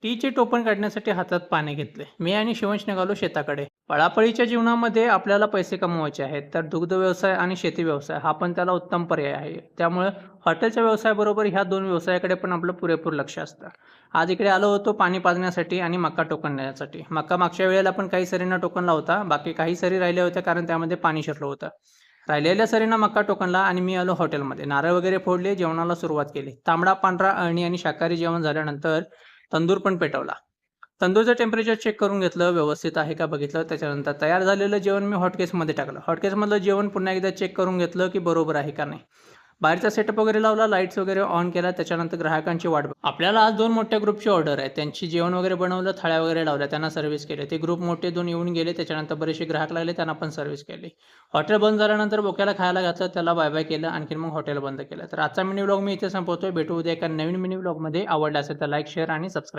टीचे टोपण काढण्यासाठी हातात पाने घेतले. मी आणि शिवंश निघालो शेताकडे. पळापळीच्या जीवनामध्ये आपल्याला पैसे कमवायचे आहेत, तर दुग्ध व्यवसाय आणि शेती व्यवसाय हा पण त्याला उत्तम पर्याय आहे. त्यामुळे हॉटेलच्या व्यवसायाबरोबर ह्या 2 व्यवसायाकडे पण आपलं पुरेपूर लक्ष असतं. आज इकडे आलो होतो पाणी पाजण्यासाठी आणि मका टोकन देण्यासाठी. मका मागच्या वेळेला पण काही सरींना टोकनला होता. बाकी काही सरी राहिल्या होत्या कारण त्यामध्ये पाणी शिरलं होतं. राहिलेल्या सरींना मका टोकनला आणि मी आलो हॉटेलमध्ये. नारळ वगैरे फोडले, जेवणाला सुरुवात केली. तांबडा, पांढरा, अळणी आणि शाकाहारी जेवण झाल्यानंतर तंदूर पण पेटवला. तंदूरचं टेम्परेचर चेक करून घेतलं, व्यवस्थित आहे का बघितलं. त्याच्यानंतर तयार झालेलं जेवण मी हॉटकेसमध्ये टाकलं. हॉटकेसमधलं जेवण पुन्हा एकदा चेक करून घेतलं, की बरोबर आहे का नाही. बाहेरचा सेटअप वगैरे लावला, लाईट्स वगैरे ऑन केला. त्याच्यानंतर ग्राहकांची वाट आपल्याला आज 2 मोठ्या ग्रुपची ऑर्डर आहे. त्यांची जेवण वगैरे बनवलं, थाळ्या वगैरे लावल्या, त्यांना सर्व्हिस केली. ते ग्रुप मोठे 2 येऊन गेले. त्याच्यानंतर बरेचसे ग्राहक लागले, त्यांना पण सर्व्हिस केली. हॉटेल बंद झाल्यानंतर बोक्याला खायला घातलं, त्याला बाय-बाय केलं. आणखीन मग हॉटेल बंद केलं. तर आजचा मिनी व्लॉग मी इथे संपवतोय. भेटू उद्या एका नवीन मिनी व्लॉगमध्ये. आवडला असेल तर लाईक, शेअर आणि सबस्क्राईब